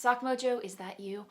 Sock Mojo, is that you?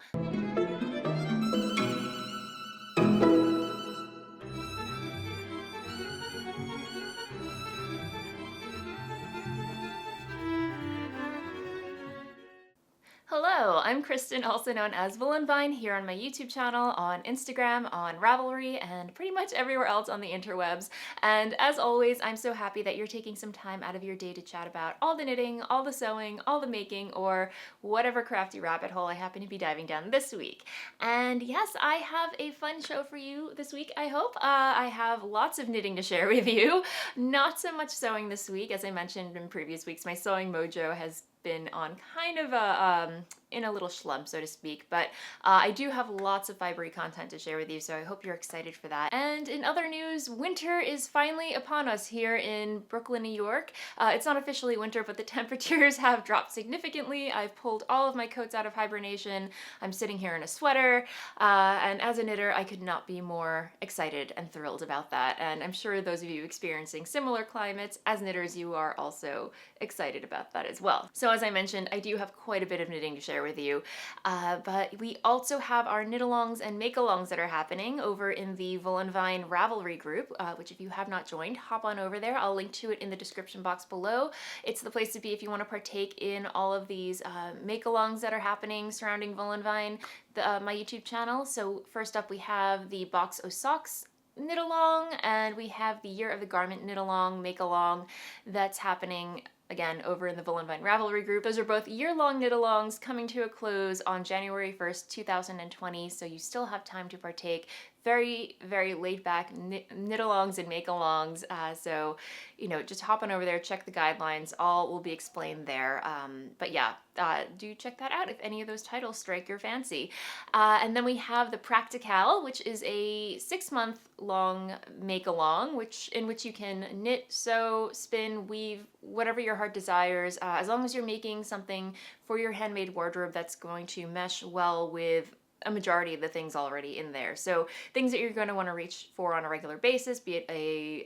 Hello, I'm Kristen, also known as Voolenvine, here on my YouTube channel, on Instagram, on Ravelry, and pretty much everywhere else on the interwebs. And as always, I'm so happy that you're taking some time out of your day to chat about all the knitting, all the sewing, all the making, or whatever crafty rabbit hole I happen to be diving down this week. And yes, I have a fun show for you this week, I hope. I have lots of knitting to share with you. Not so much sewing this week. As I mentioned in previous weeks, my sewing mojo has been on kind of a in a little slump, so to speak, but I do have lots of fibery content to share with you, so I hope you're excited for that. And in other news, winter is finally upon us here in Brooklyn, New York. It's not officially winter, but the temperatures have dropped significantly. I've pulled all of my coats out of hibernation. I'm sitting here in a sweater, and as a knitter, I could not be more excited and thrilled about that. And I'm sure those of you experiencing similar climates as knitters, you are also excited about that as well. So as I mentioned, I do have quite a bit of knitting to share with you, but we also have our knit-alongs and make-alongs that are happening over in the Voolenvine Ravelry group, which if you have not joined, hop on over there. I'll link to it in the description box below. It's the place to be if you want to partake in all of these make-alongs that are happening surrounding Voolenvine, my YouTube channel. So first up we have the Box O Socks knit along, and we have the Year of the Garment knit along, make along that's happening again over in the Voolenvine Ravelry group. Those are both year-long knit-alongs coming to a close on January 1st, 2020, so you still have time to partake. Very, very laid-back knit-alongs and make-alongs, so, you know, just hop on over there, check the guidelines, all will be explained there. But yeah, do check that out if any of those titles strike your fancy. And then we have the Practical, which is a 6-month-long make-along, in which you can knit, sew, spin, weave, whatever your heart desires, as long as you're making something for your handmade wardrobe that's going to mesh well with a majority of the things already in there. So things that you're going to want to reach for on a regular basis, be it a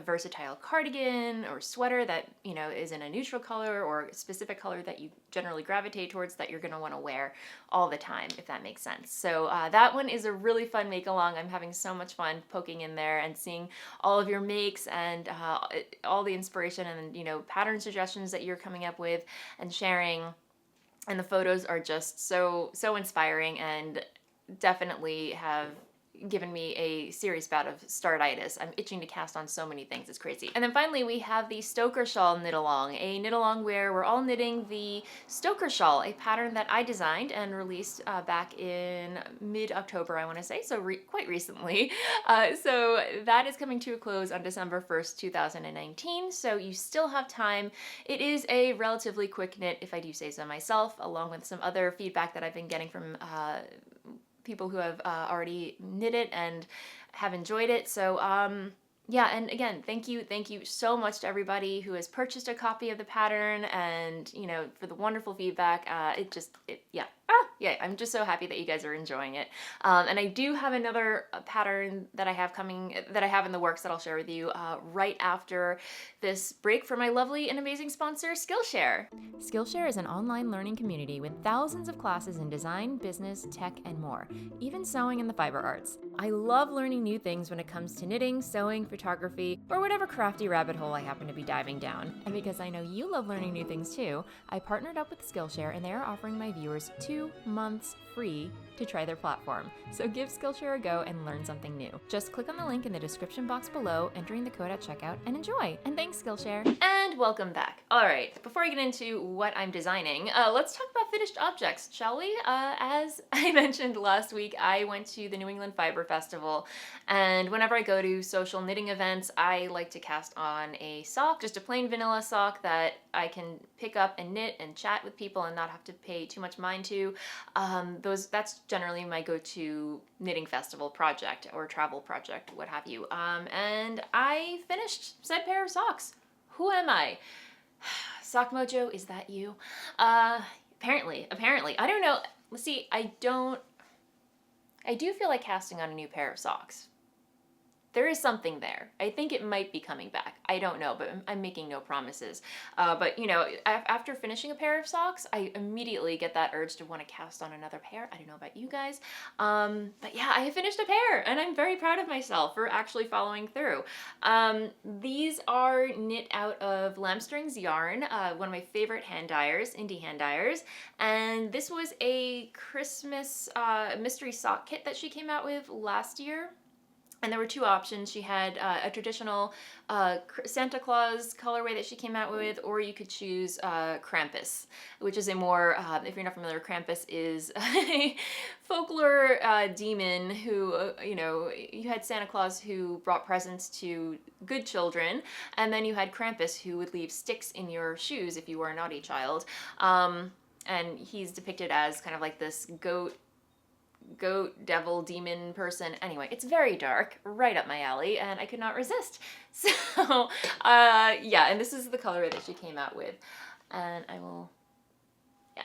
versatile cardigan or sweater that, you know, is in a neutral color or a specific color that you generally gravitate towards that you're going to want to wear all the time, if that makes sense. So that one is a really fun make along. I'm having so much fun poking in there and seeing all of your makes and all the inspiration and, you know, pattern suggestions that you're coming up with and sharing. And the photos are just so inspiring and definitely have given me a serious bout of startitis. I'm itching to cast on so many things, it's crazy. And then finally we have the Stoker Shawl knit along, a knit along where we're all knitting the Stoker Shawl, a pattern that I designed and released back in mid-October, I want to say, so quite recently. So that is coming to a close on December 1st, 2019, so you still have time. It is a relatively quick knit, if I do say so myself, along with some other feedback that I've been getting from people who have already knit it and have enjoyed it. So yeah, and again, thank you so much to everybody who has purchased a copy of the pattern and, you know, for the wonderful feedback. Yeah, I'm just so happy that you guys are enjoying it. And I do have another pattern that I have in the works that I'll share with you right after this break for my lovely and amazing sponsor, Skillshare. Skillshare is an online learning community with thousands of classes in design, business, tech, and more, even sewing and the fiber arts. I love learning new things when it comes to knitting, sewing, photography, or whatever crafty rabbit hole I happen to be diving down. And because I know you love learning new things too, I partnered up with Skillshare and they are offering my viewers 2 months free to try their platform. So give Skillshare a go and learn something new. Just click on the link in the description box below, entering the code at checkout, and enjoy. And thanks, Skillshare. And welcome back. All right, before I get into what I'm designing, let's talk about finished objects, shall we? As I mentioned last week, I went to the New England Fiber Festival, and whenever I go to social knitting events, I like to cast on a sock, just a plain vanilla sock that I can pick up and knit and chat with people and not have to pay too much mind to. That's generally my go-to knitting festival project or travel project, what have you. And I finished said pair of socks. Who am I? Sock Mojo, is that you? Apparently. I don't know. Let's see, I do feel like casting on a new pair of socks. there is something there. I think it might be coming back. I don't know, but I'm making no promises. But you know, after finishing a pair of socks, I immediately get that urge to want to cast on another pair. I don't know about you guys. But yeah, I finished a pair and I'm very proud of myself for actually following through. These are knit out of Lambstrings yarn, one of my favorite hand dyers, indie hand dyers. And this was a Christmas mystery sock kit that she came out with last year. And there were two options. She had a traditional Santa Claus colorway that she came out with, or you could choose Krampus, which is a more, if you're not familiar, Krampus is a folklore demon who, you know, you had Santa Claus who brought presents to good children, and then you had Krampus who would leave sticks in your shoes if you were a naughty child. And he's depicted as kind of like this goat devil demon person. Anyway, it's very dark, right up my alley, and I could not resist. So yeah, and this is the colorway that she came out with, and I will, yeah,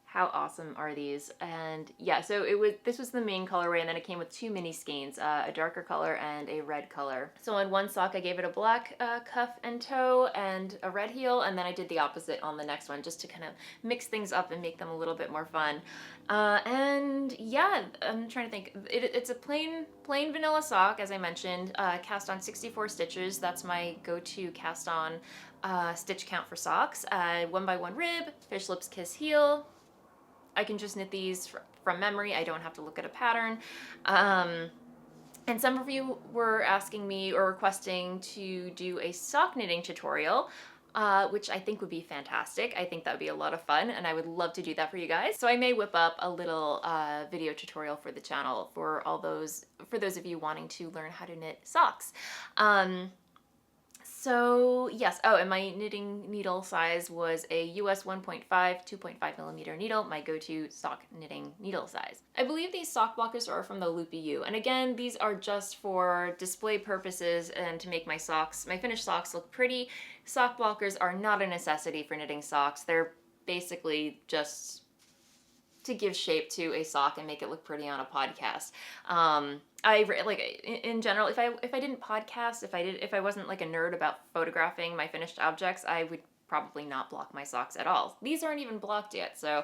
how awesome are these? And yeah, so this was the main colorway, and then it came with two mini skeins, a darker color and a red color. So on one sock I gave it a black cuff and toe and a red heel, and then I did the opposite on the next one just to kind of mix things up and make them a little bit more fun. And yeah, I'm trying to think. It's a plain vanilla sock, as I mentioned, cast on 64 stitches. That's my go-to cast on stitch count for socks. 1x1 rib, fish lips kiss heel. I can just knit these from memory. I don't have to look at a pattern. And some of you were asking me or requesting to do a sock knitting tutorial, which I think would be fantastic. I think that would be a lot of fun, and I would love to do that for you guys. So I may whip up a little video tutorial for the channel for those of you wanting to learn how to knit socks. So yes, oh, and my knitting needle size was a US 1.5, 2.5 millimeter needle, my go-to sock knitting needle size. I believe these sock blockers are from the Loopy U, and again, these are just for display purposes and to make my finished socks look pretty. Sock blockers are not a necessity for knitting socks. They're basically just to give shape to a sock and make it look pretty on a podcast. In general, if I didn't podcast, if I wasn't like a nerd about photographing my finished objects, I would probably not block my socks at all. These aren't even blocked yet, so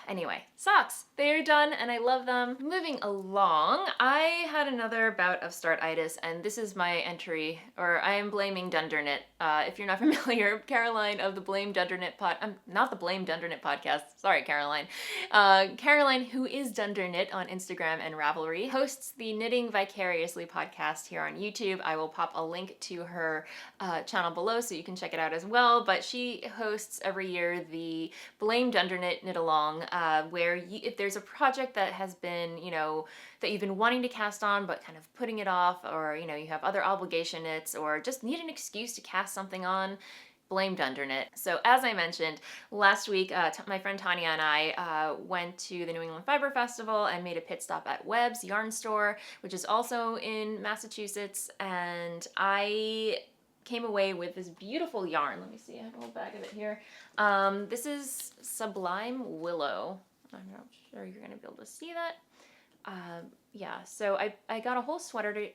anyway, socks. They're done and I love them. Moving along, I had another bout of startitis, and this is my entry, or I am blaming Dundernit. If you're not familiar, Caroline of the Blame Dundernit not the Blame Dundernit podcast, sorry Caroline. Caroline, who is Dundernit on Instagram and Ravelry, hosts the Knitting Vicariously podcast here on YouTube. I will pop a link to her channel below so you can check it out as well, but she hosts every year the Blame Dundernit Knit Along, where if there's a project that has been, you know, that you've been wanting to cast on but kind of putting it off, or, you know, you have other obligation knits or just need an excuse to cast something on, blame Dundernit. So as I mentioned, last week, my friend Tanya and I went to the New England Fiber Festival and made a pit stop at Webb's Yarn Store, which is also in Massachusetts, and I came away with this beautiful yarn. Let me see, I have a little bag of it here. This is Sublime Willow. I'm not sure you're gonna be able to see that. Yeah, so I got a whole sweater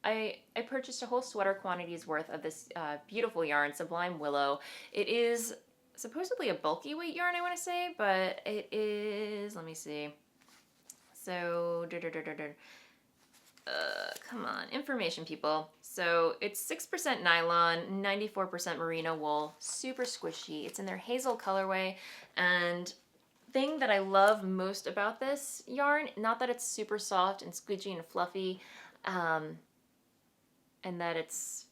I purchased a whole sweater quantity's worth of this beautiful yarn, Sublime Willow. It is supposedly a bulky weight yarn, I want to say, but it is, let me see. So, come on, information people. So it's 6% nylon, 94% merino wool, super squishy. It's in their hazel colorway, and thing that I love most about this yarn, not that it's super soft and squidgy and fluffy, and that it's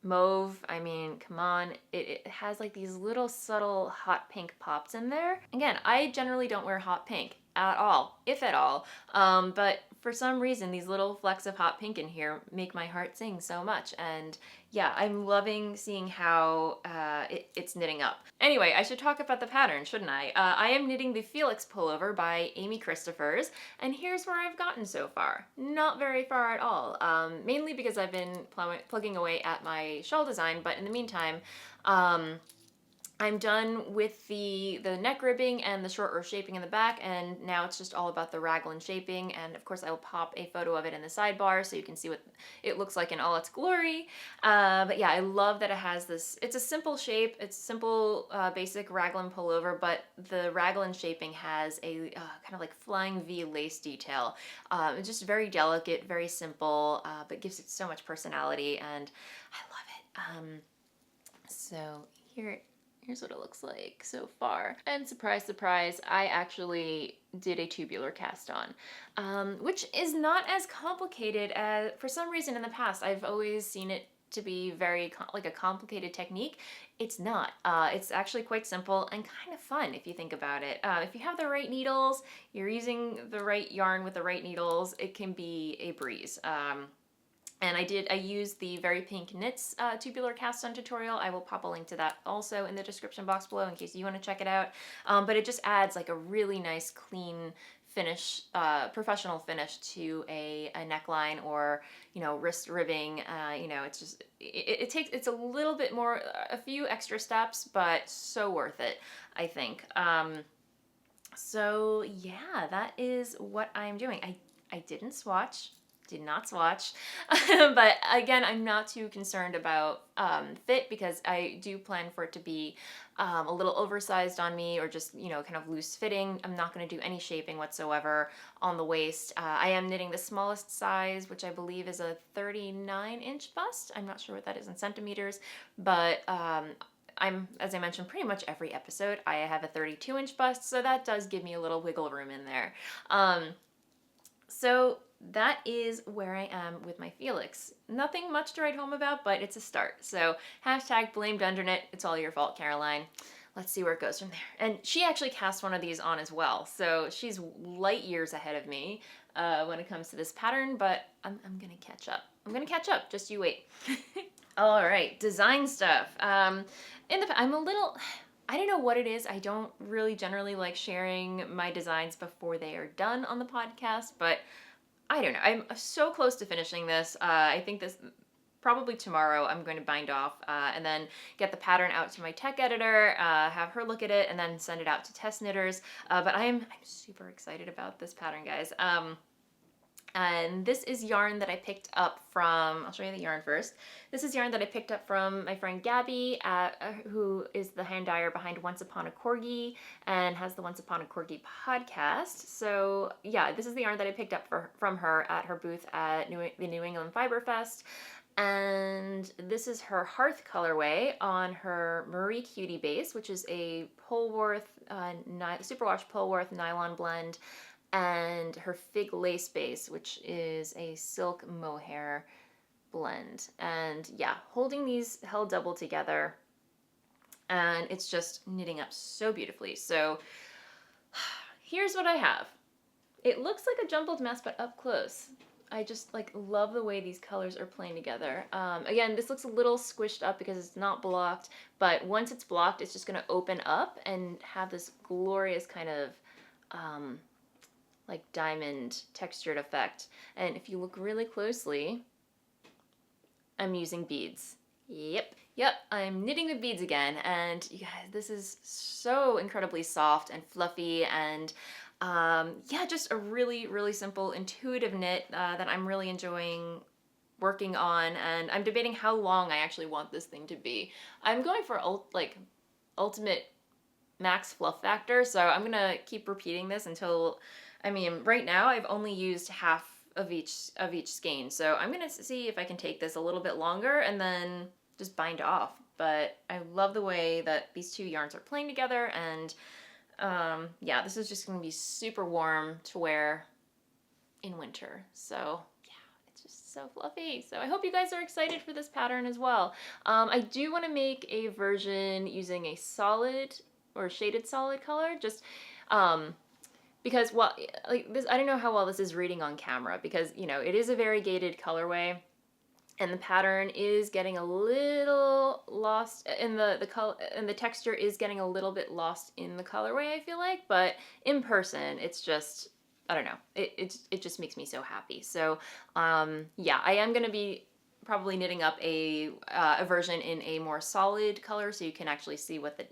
mauve. I mean, come on, it has like these little subtle hot pink pops in there. Again, I generally don't wear hot pink at all, if at all, but for some reason these little flecks of hot pink in here make my heart sing so much, and yeah, I'm loving seeing how it's knitting up. Anyway, I should talk about the pattern, shouldn't I? I am knitting the Felix pullover by Amy Christophers, and here's where I've gotten so far. Not very far at all, mainly because I've been plugging away at my shawl design, but in the meantime, I'm done with the neck ribbing and the short row shaping in the back, and now it's just all about the raglan shaping. And of course I will pop a photo of it in the sidebar so you can see what it looks like in all its glory. But yeah, I love that it has this, it's a simple shape, it's simple basic raglan pullover, but the raglan shaping has a kind of like flying V lace detail. It's just very delicate, very simple, but gives it so much personality, and I love it. So here's what it looks like so far. And surprise, surprise, I actually did a tubular cast on, which is not as complicated as, for some reason in the past, I've always seen it to be very like a complicated technique. It's not. It's actually quite simple and kind of fun if you think about it. If you have the right needles, you're using the right yarn with the right needles, it can be a breeze. And I used the Very Pink Knits tubular cast on tutorial. I will pop a link to that also in the description box below in case you want to check it out. But it just adds like a really nice clean finish, professional finish to a neckline or, you know, wrist ribbing. You know, it's just, it's a little bit more, a few extra steps, but so worth it, I think. So yeah, that is what I'm doing. I didn't swatch. Did not swatch, but again, I'm not too concerned about fit because I do plan for it to be a little oversized on me, or just, you know, kind of loose fitting. I'm not going to do any shaping whatsoever on the waist. I am knitting the smallest size, which I believe is a 39-inch bust. I'm not sure what that is in centimeters, but as I mentioned, pretty much every episode, I have a 32-inch bust, so that does give me a little wiggle room in there. So that is where I am with my Felix. Nothing much to write home about, but it's a start. So hashtag blamed underknit. It's all your fault, Caroline. Let's see where it goes from there. And she actually cast one of these on as well, so she's light years ahead of me when it comes to this pattern, but I'm gonna catch up. I'm gonna catch up, just you wait. All right, design stuff. I'm a little, I don't know what it is. I don't really generally like sharing my designs before they are done on the podcast, but I don't know. I'm so close to finishing this. I think this, probably tomorrow, I'm going to bind off and then get the pattern out to my tech editor, have her look at it, and then send it out to test knitters. But I'm super excited about this pattern, guys. And this is yarn that I picked up from, I'll show you the yarn first. This is yarn that I picked up from my friend Gabby, who is the hand dyer behind Once Upon a Corgi and has the Once Upon a Corgi podcast. So yeah, this is the yarn that I picked up from her at her booth at the New England Fiber Fest. And this is her Hearth colorway on her Marie Cutie base, which is a Polworth, superwash Polworth nylon blend, and her Fig Lace base, which is a silk mohair blend. And yeah, holding these held double together, and it's just knitting up so beautifully. So here's what I have. It looks like a jumbled mess, but up close, I just like love the way these colors are playing together. Again, this looks a little squished up because it's not blocked, but once it's blocked, it's just gonna open up and have this glorious kind of like diamond textured effect. And if you look really closely, I'm using beads. Yep, I'm knitting with beads again, and you guys, this is so incredibly soft and fluffy, and yeah, just a really, really simple, intuitive knit that I'm really enjoying working on, and I'm debating how long I actually want this thing to be. I'm going for ultimate max fluff factor, so I'm gonna keep repeating this until, I mean, right now I've only used half of each skein, so I'm gonna see if I can take this a little bit longer and then just bind off. But I love the way that these two yarns are playing together, and yeah, this is just gonna be super warm to wear in winter. So yeah, it's just so fluffy. So I hope you guys are excited for this pattern as well. I do want to make a version using a solid or shaded solid color, just because, well, like this, I don't know how well this is reading on camera, because, you know, it is a variegated colorway, and the pattern is getting a little lost in the color, and the texture is getting a little bit lost in the colorway, I feel like. But in person, it's just, I don't know, it just makes me so happy. So yeah, I am gonna be probably knitting up a version in a more solid color so you can actually see what the,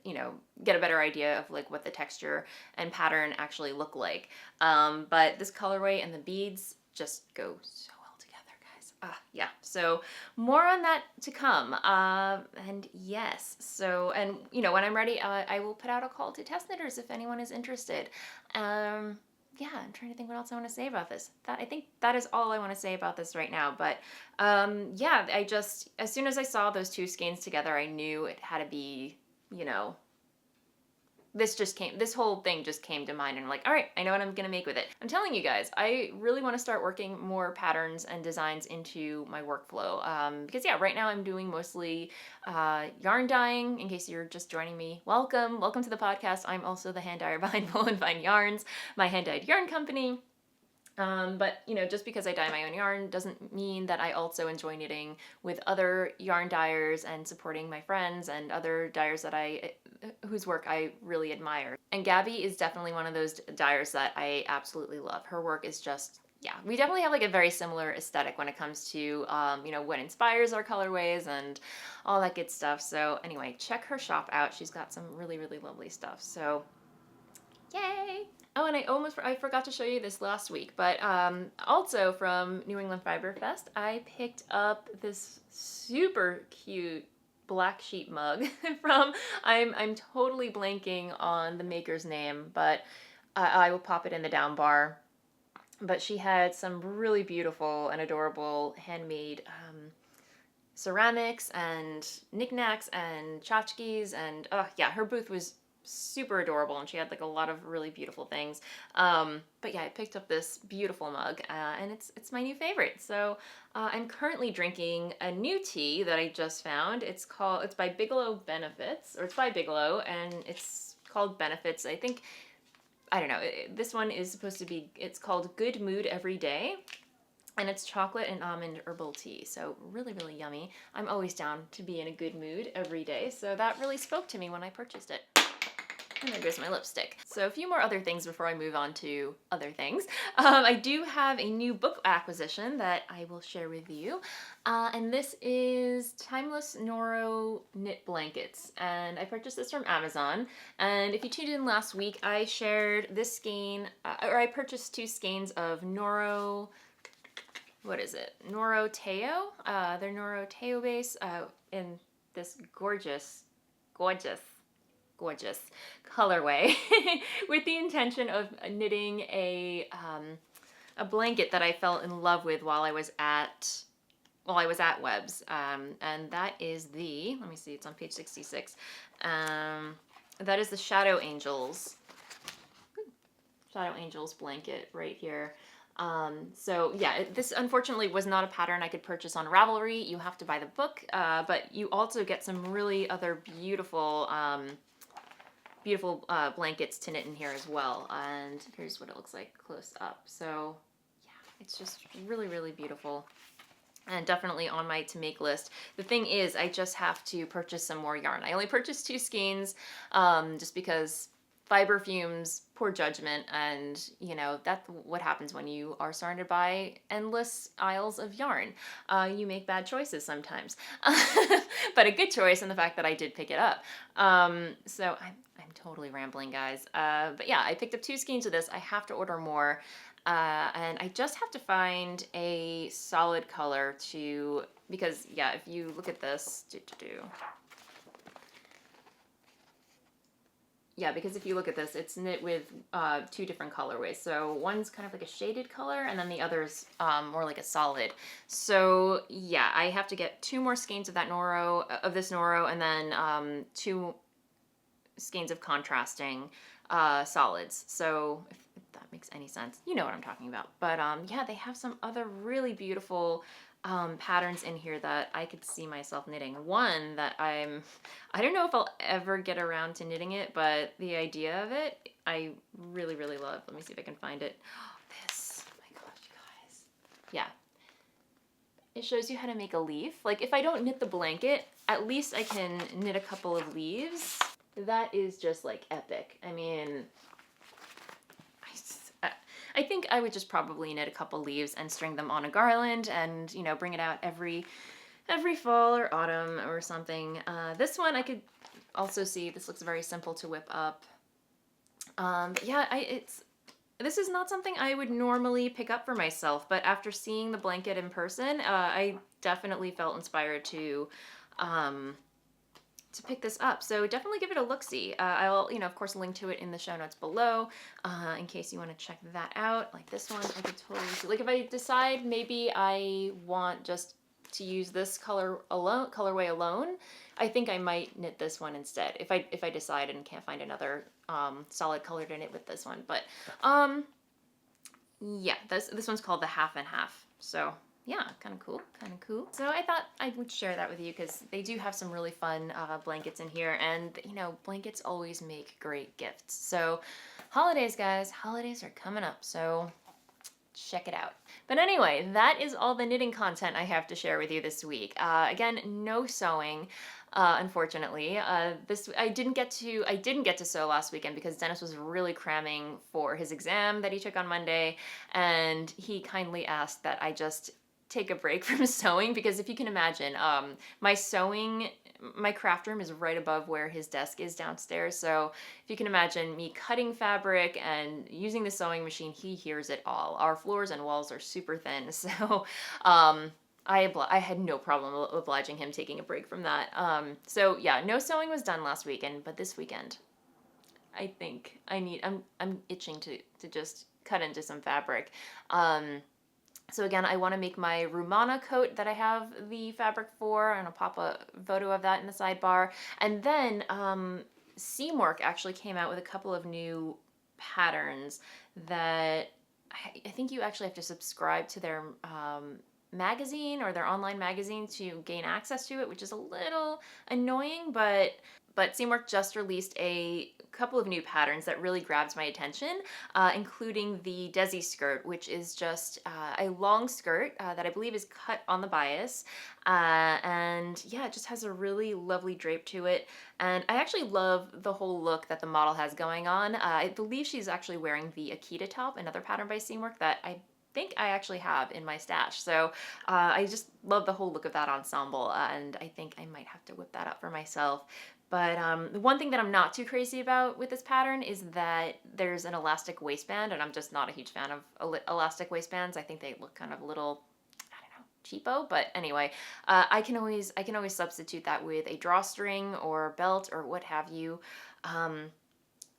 get a better idea of like what the texture and pattern actually look like. But this colorway and the beads just go so well together, guys. Yeah, so more on that to come. And yes, so, and when I'm ready, I will put out a call to test knitters if anyone is interested. Yeah, I'm trying to think what else I want to say about this. I think that is all I want to say about this right now. But yeah, as soon as I saw those two skeins together, I knew it had to be, this whole thing just came to mind, and I'm like, all right, I know what I'm gonna make with it. I'm telling you guys, I really want to start working more patterns and designs into my workflow, because yeah, right now I'm doing mostly yarn dyeing. In case you're just joining me, welcome to the podcast. I'm also the hand dyer behind Voolenvine Yarns, my hand dyed yarn company. But just because I dye my own yarn doesn't mean that I also enjoy knitting with other yarn dyers and supporting my friends and other dyers whose work I really admire. And Gabby is definitely one of those dyers that I absolutely love. Her work is just, yeah, we definitely have like a very similar aesthetic when it comes to, what inspires our colorways and all that good stuff. So anyway, check her shop out. She's got some really, really lovely stuff. So yay! Oh, and I forgot to show you this last week, but also from New England Fiber Fest, I picked up this super cute black sheep mug from, I'm totally blanking on the maker's name, but I will pop it in the down bar. But she had some really beautiful and adorable handmade ceramics and knickknacks and tchotchkes, and yeah, her booth was super adorable, and she had like a lot of really beautiful things. But yeah, I picked up this beautiful mug, and it's my new favorite. So I'm currently drinking a new tea that I just found. It's by Bigelow Benefits, or it's by Bigelow, and it's called Benefits. I don't know, this one is supposed to be, it's called Good Mood Every Day. And it's chocolate and almond herbal tea, so really, really yummy. I'm always down to be in a good mood every day, so that really spoke to me when I purchased it. And there goes my lipstick. So a few more other things before I move on to other things. I do have a new book acquisition that I will share with you. And this is Timeless Noro Knit Blankets. And I purchased this from Amazon. And if you tuned in last week, I shared this skein, or I purchased two skeins of Noro, what is it? Noro Teo. They're Noro Teo base in this gorgeous colorway with the intention of knitting a blanket that I fell in love with while I was at Webs, and that is let me see, it's on page 66. That is the Shadow Angels blanket right here. So yeah, this unfortunately was not a pattern I could purchase on Ravelry. You have to buy the book, but you also get some really other beautiful blankets to knit in here as well. And here's what it looks like close up. So yeah, it's just really, really beautiful. And definitely on my to make list. The thing is, I just have to purchase some more yarn. I only purchased two skeins, just because fiber fumes, poor judgment, and that's what happens when you are surrounded by endless aisles of yarn. You make bad choices sometimes, but a good choice in the fact that I did pick it up. So I'm totally rambling, guys. But yeah, I picked up two skeins of this. I have to order more, and I just have to find a solid color because yeah, if you look at this, yeah, because if you look at this, it's knit with two different colorways. So one's kind of like a shaded color, and then the other's more like a solid. So yeah, I have to get two more skeins of this Noro, and then two skeins of contrasting solids. So if that makes any sense, you know what I'm talking about. But yeah, they have some other really beautiful patterns in here that I could see myself knitting. One that I don't know if I'll ever get around to knitting it, but the idea of it, I really, really love. Let me see if I can find it. This, oh my gosh, guys. Yeah. It shows you how to make a leaf. Like, if I don't knit the blanket, at least I can knit a couple of leaves. That is just like epic. I mean, I think I would just probably knit a couple leaves and string them on a garland and, bring it out every every fall or autumn or something. This one I could also see, this looks very simple to whip up. But yeah, this is not something I would normally pick up for myself, but after seeing the blanket in person, I definitely felt inspired to pick this up. So definitely give it a look-see. I'll, of course, link to it in the show notes below in case you want to check that out. Like this one, I could totally see. Like if I decide maybe I want just to use this colorway alone, I think I might knit this one instead. If I decide and can't find another solid color to knit with this one. But yeah, this one's called the Half and Half. So yeah, kind of cool, kind of cool. So I thought I would share that with you because they do have some really fun blankets in here, and blankets always make great gifts. So holidays, guys, holidays are coming up, so check it out. But anyway, that is all the knitting content I have to share with you this week. Again, no sewing. Unfortunately, I didn't get to sew last weekend because Dennis was really cramming for his exam that he took on Monday, and he kindly asked that I just take a break from sewing because if you can imagine, my craft room is right above where his desk is downstairs. So if you can imagine me cutting fabric and using the sewing machine, he hears it all. Our floors and walls are super thin, so I had no problem obliging him taking a break from that. So yeah, no sewing was done last weekend, but this weekend, I think I'm itching to just cut into some fabric. So again, I want to make my Rumana coat that I have the fabric for, and I'll pop a photo of that in the sidebar. And then Seamwork actually came out with a couple of new patterns that I think you actually have to subscribe to their magazine or their online magazine to gain access to it, which is a little annoying, but Seamwork just released a couple of new patterns that really grabbed my attention, including the Desi Skirt, which is just a long skirt that I believe is cut on the bias, and yeah, it just has a really lovely drape to it, and I actually love the whole look that the model has going on. I believe she's actually wearing the Akita top, another pattern by Seamwork that I think I actually have in my stash. So I just love the whole look of that ensemble, and I think I might have to whip that up for myself. But the one thing that I'm not too crazy about with this pattern is that there's an elastic waistband, and I'm just not a huge fan of elastic waistbands. I think they look kind of a little, I don't know, cheapo. But anyway, I can always substitute that with a drawstring or belt or what have you.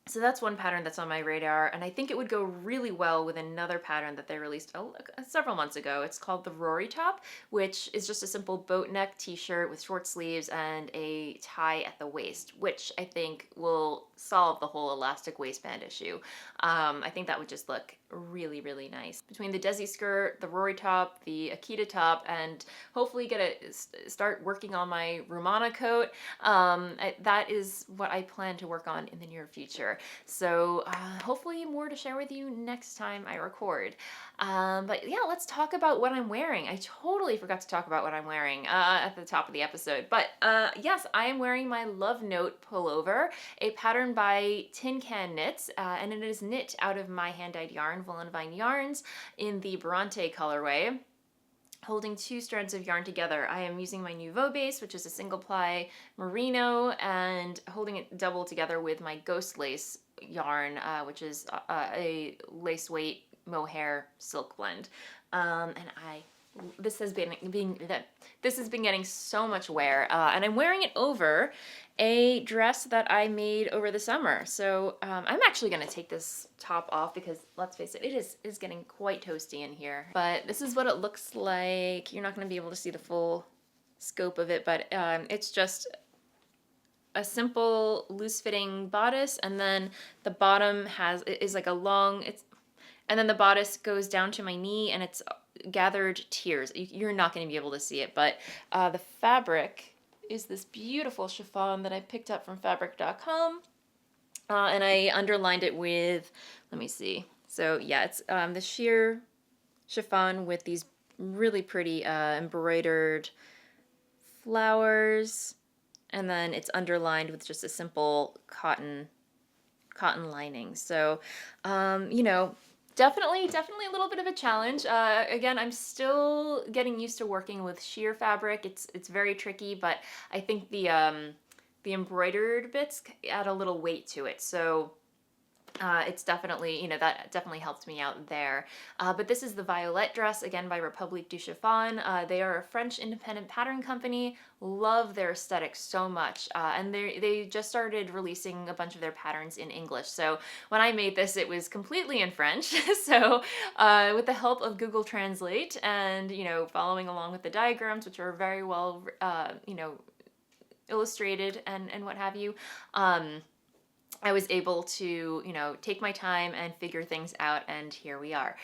So that's one pattern that's on my radar, and I think it would go really well with another pattern that they released several months ago. It's called the Rory top, which is just a simple boat neck t-shirt with short sleeves and a tie at the waist, which I think will solve the whole elastic waistband issue. I think that would just look really, really nice. Between the Desi skirt, the Rory top, the Akita top, and hopefully start working on my Rumana coat, that is what I plan to work on in the near future. So hopefully more to share with you next time I record. But yeah, let's talk about what I'm wearing. I totally forgot to talk about what I'm wearing at the top of the episode. But yes, I am wearing my Love Note pullover, a pattern by Tin Can Knits, and it is knit out of my hand-dyed yarn, Voolenvine yarns, in the Bronte colorway, holding 2 strands of yarn together. I am using my Nouveau base, which is a single ply merino, and holding it double together with my Ghost Lace yarn, which is a lace weight mohair silk blend. And this has been getting so much wear, and I'm wearing it over a dress that I made over the summer. So I'm actually going to take this top off because, let's face it, it is getting quite toasty in here. But this is what it looks like. You're not going to be able to see the full scope of it, but it's just a simple loose-fitting bodice, and then the bottom is like a long, and then the bodice goes down to my knee, and it's gathered tiers. You're not going to be able to see it, but the fabric is this beautiful chiffon that I picked up from fabric.com, and I underlined it with, let me see. So yeah, it's the sheer chiffon with these really pretty embroidered flowers, and then it's underlined with just a simple cotton lining. So, Definitely a little bit of a challenge. Again, I'm still getting used to working with sheer fabric. It's very tricky, but I think the embroidered bits add a little weight to it. So it's definitely, that definitely helped me out there. But this is the Violet dress, again by Republique du Chiffon. They are a French independent pattern company. Love their aesthetic so much. And they just started releasing a bunch of their patterns in English. So when I made this, it was completely in French. So with the help of Google Translate and, following along with the diagrams, which are very well, illustrated and what have you, I was able to, take my time and figure things out, and here we are.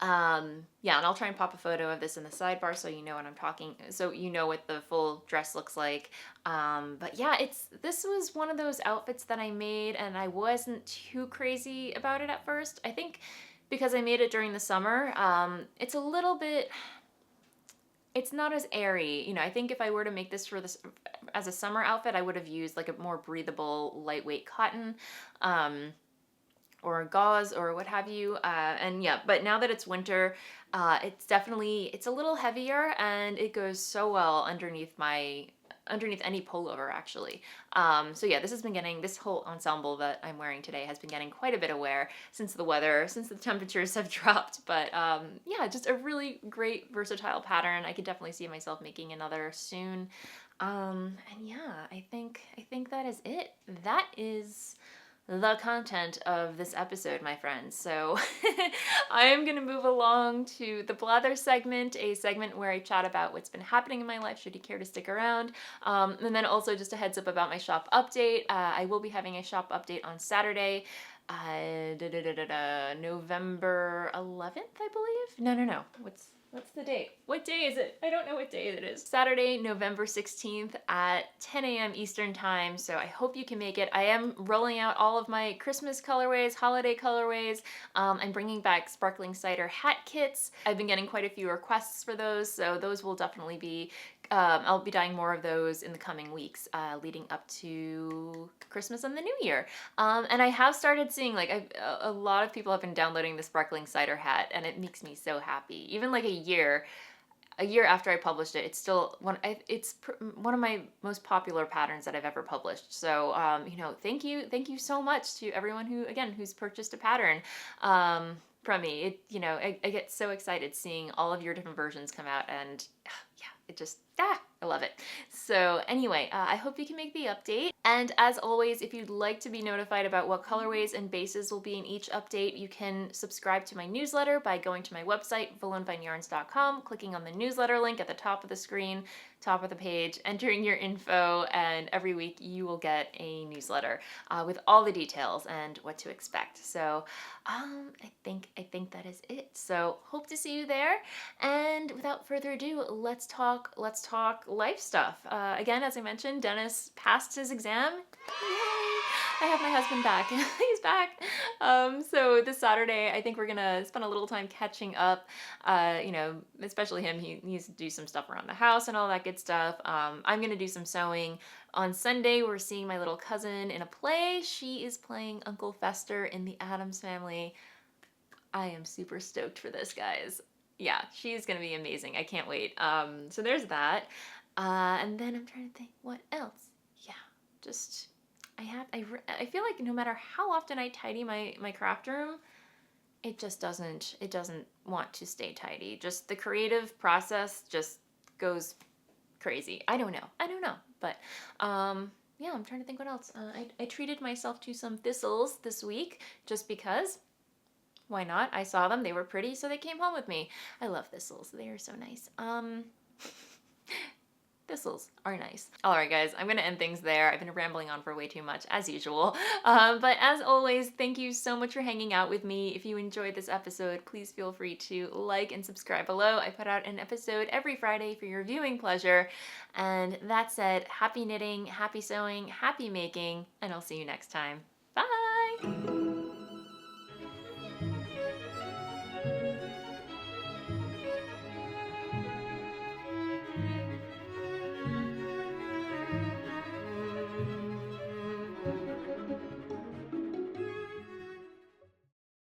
Yeah, and I'll try and pop a photo of this in the sidebar so you know what I'm talking, so you know what the full dress looks like. But yeah, this was one of those outfits that I made and I wasn't too crazy about it at first. I think because I made it during the summer, it's a little bit, it's not as airy. I think if I were to make this as a summer outfit, I would have used like a more breathable, lightweight cotton, or gauze or what have you. And yeah, but now that it's winter, it's a little heavier and it goes so well underneath any pullover actually. So yeah, this whole ensemble that I'm wearing today has been getting quite a bit of wear since the temperatures have dropped. But yeah, just a really great versatile pattern. I could definitely see myself making another soon. And yeah, I think that is it. That is the content of this episode, my friends. So I am going to move along to the blather segment, a segment where I chat about what's been happening in my life, should you care to stick around. And then also just a heads up about my shop update. I will be having a shop update on Saturday, November 11th, I believe. No. What's the date? What day is it? I don't know what day it is. Saturday, November 16th at 10 a.m. Eastern time, so I hope you can make it. I am rolling out all of my Christmas colorways, holiday colorways. I'm bringing back sparkling cider hat kits. I've been getting quite a few requests for those, so those will definitely be, I'll be dyeing more of those in the coming weeks, leading up to Christmas and the New Year. And I have started seeing, like, a lot of people have been downloading the sparkling cider hat, and it makes me so happy. Even like a year after I published it, it's still one of my most popular patterns that I've ever published. So, thank you so much to everyone who's purchased a pattern from me. I get so excited seeing all of your different versions come out, and yeah, it just, I love it. So anyway, I hope you can make the update. And as always, if you'd like to be notified about what colorways and bases will be in each update, you can subscribe to my newsletter by going to my website, voolenvineyarns.com, clicking on the newsletter link at the top of the screen, top of the page, entering your info, and every week you will get a newsletter with all the details and what to expect. So I think that is it. So hope to see you there. And without further ado, let's talk life stuff. Again, as I mentioned, Dennis passed his exam. Yay! I have my husband back. He's back. So this Saturday, I think we're gonna spend a little time catching up. Especially him. He needs to do some stuff around the house and all that good stuff. I'm gonna do some sewing. On Sunday, we're seeing my little cousin in a play. She is playing Uncle Fester in The Addams Family. I am super stoked for this, guys. Yeah, she's gonna be amazing. I can't wait. So there's that. And then I'm trying to think what else. Yeah, just I feel like no matter how often I tidy my craft room, it just doesn't want to stay tidy. Just the creative process just goes crazy. I don't know. But yeah, I'm trying to think what else. I treated myself to some thistles this week just because. Why not? I saw them. They were pretty, so they came home with me. I love thistles. They are so nice. Thistles are nice. All right, guys, I'm going to end things there. I've been rambling on for way too much, as usual. But as always, thank you so much for hanging out with me. If you enjoyed this episode, please feel free to like and subscribe below. I put out an episode every Friday for your viewing pleasure. And that said, happy knitting, happy sewing, happy making, and I'll see you next time. Bye!